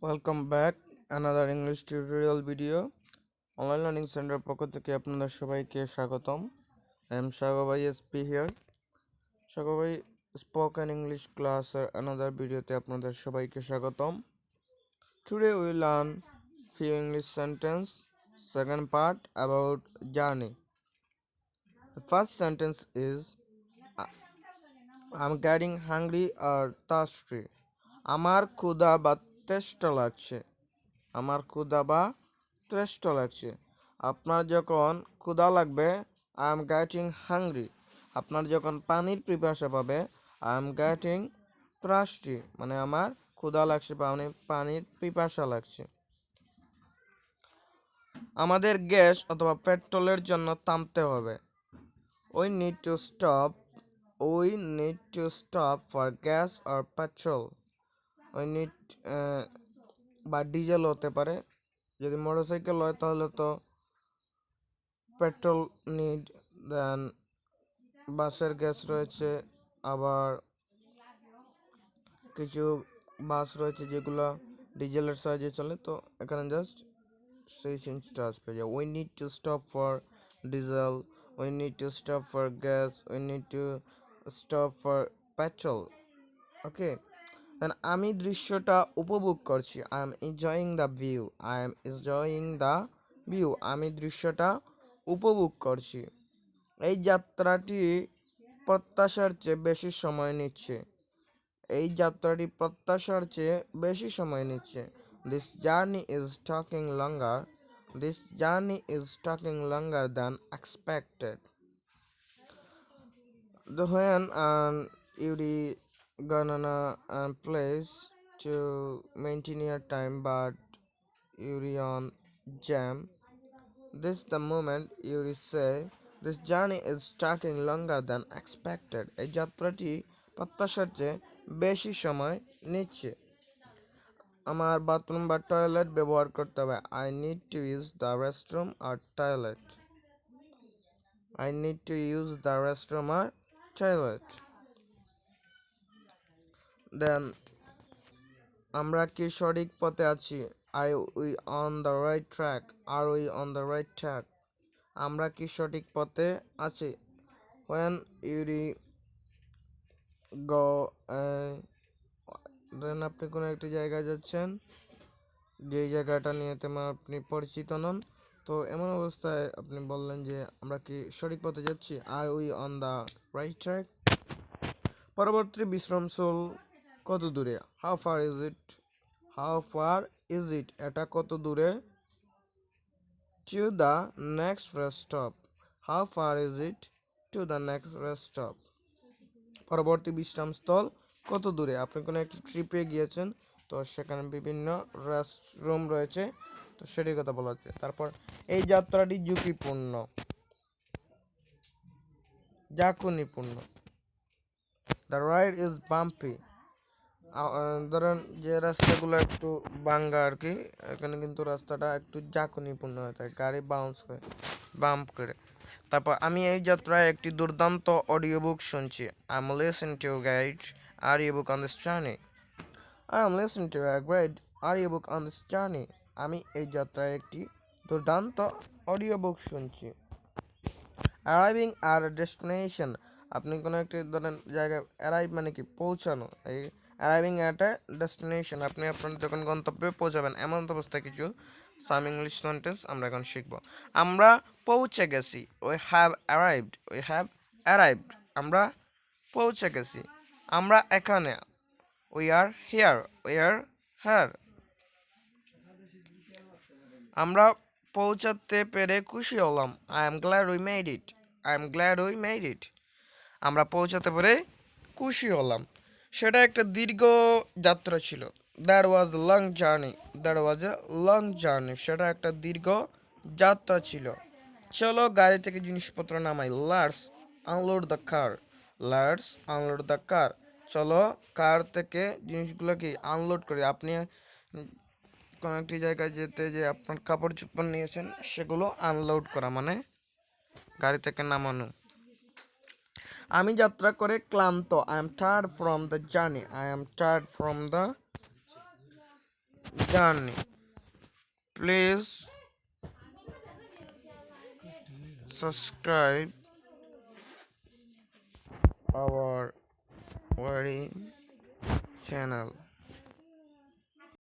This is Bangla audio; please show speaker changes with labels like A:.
A: Welcome back another English tutorial video online learning centre পক্ষ থেকে আপনাদের সবাইকে স্বাগতম। I am Sagar SP here. Sagar spoken English ক্লাসের অ্যানাদার ভিডিওতে আপনাদের সবাইকে স্বাগতম। Today we learn few English sentence, second part about journey. The first sentence is I'm getting hungry or thirsty. আমার ক্ষুধা বা তেষ্টা লাগছে। আমার ক্ষুধা বা তেষ্টা লাগছে। আপনার যখন ক্ষুধা লাগবে আই এম গেটিং হাংরি। আপনার যখন পানির পিপাসা পাবে আই এম গেটিং থ্রাস্টি, মানে আমার ক্ষুধা লাগছে, পানির পিপাসা লাগছে। আমাদের গ্যাস অথবা পেট্রোলের জন্য থামতে হবে। We need to stop. We need to stop for gas or petrol. We need বা ডিজেল হতে পারে। যদি মোটরসাইকেল হয় তাহলে তো পেট্রোল নিড, দেন বাসের গ্যাস রয়েছে, আবার কিছু বাস রয়েছে যেগুলো ডিজেলের সাহায্যে চলে। তো এখানে জাস্ট সেই চেঞ্জটা আসবে যে we need to stop for diesel, we need to stop for gas, we need to stop for petrol. Okay, then আমি দৃশ্যটা উপভোগ করছি। I am enjoying the view. I am enjoying the view. আমি দৃশ্যটা উপভোগ করছি। এই যাত্রাটি প্রত্যাশার চেয়ে বেশি সময় নিচ্ছে। এই যাত্রাটি প্রত্যাশার চেয়ে বেশি সময় নিচ্ছে। This journey is taking longer. This journey is taking longer than expected. The when you gonna place to maintain your time, but you on jam. This the moment you say this journey is taking longer than expected. এই যাত্রাটি প্রত্যাশার চেয়ে বেশি সময় নিচ্ছে। আমার বাথরুম বা টয়লেট ব্যবহার করতে হবে। I need to use the restroom আর toilet. I need to use the restroom আর টয়লেট। দেন আমরা কি সঠিক পথে আছি? Are we on the right track. Are we on the right track. আমরা কি সঠিক পথে আছি? when you go ধরেন আপনি কোনো একটি জায়গায় যাচ্ছেন, যেই জায়গাটা নিয়ে তেমন আপনি পরিচিত নন, তো এমন অবস্থায় আপনি বললেন যে আমরা কি সঠিক পথে যাচ্ছি, are we on the right track. পরবর্তী বিশ্রামস্থল কত দূরে? How far is it? How far is it? এটা কত দূরে? To the next rest stop. How far is it to the next rest stop? পরবর্তী বিশ্রামস্থল কত দূরে? আপনি কোনো একটি ট্রিপে গিয়েছেন, তো সেখানে বিভিন্ন রেস্টরুম রয়েছে, তো সেটির কথা বলা হচ্ছে। তারপর এই যাত্রাটি ঝুঁকিপূর্ণ, ঝাঁকুনিপূর্ণ। The ride is bumpy. ধরেন যে রাস্তাগুলো একটু ভাঙ্গা আর কি, এখানে কিন্তু রাস্তাটা একটু ঝাঁকুনিপূর্ণ হয়ে থাকে, গাড়ি বাউন্স করে, বাম্প করে। তারপর আমি এই যাত্রায় একটি দুর্দান্ত অডিও বুক শুনছি। I am listening to guide audio book on this journey. I am listening to a great audio book on this journey. আমি এই যাত্রায় একটি দুর্দান্ত অডিও বুক শুনছি। অ্যারাইভিং আর ডেস্টিনেশন। আপনি কোনো একটি ধরেন জায়গায় অ্যারাইভ মানে কি পৌঁছানো, এই অ্যারাইভিং অ্যাট এ ডেস্টিনেশন, আপনি আপনার যখন গন্তব্যে পৌঁছাবেন, এমন অবস্থায় কিছু সাম ইংলিশ সেন্টেন্স আমরা এখন শিখব। আমরা পৌঁছে গেছি। We have arrived. We have arrived. আমরা পৌঁছে গেছি। আমরা এখানে। We are here. We are here. আমরা পৌঁছাতে পেরে খুশি হলাম। I am glad we made it. I am glad we made it. আমরা পৌঁছাতে পেরে খুশি হলাম। সেটা একটা দীর্ঘ যাত্রা ছিল। That was a long journey. That was a long journey. সেটা একটা দীর্ঘ যাত্রা ছিল। চলো গাড়ি থেকে জিনিসপত্র নামাই। Let's unload the car. Let's unload the car. চলো কার থেকে জিনিসগুলোকে আনলোড করি। আপনি কোনো একটি জায়গায় যেতে যে আপনার কাপড় চোপড় নিয়েছেন, সেগুলো আনলোড করা মানে গাড়ি থেকে নামানো। আমি যাত্রা করে ক্লান্ত। I am tired from the journey. I am tired from the journey. Please subscribe our wedding channel.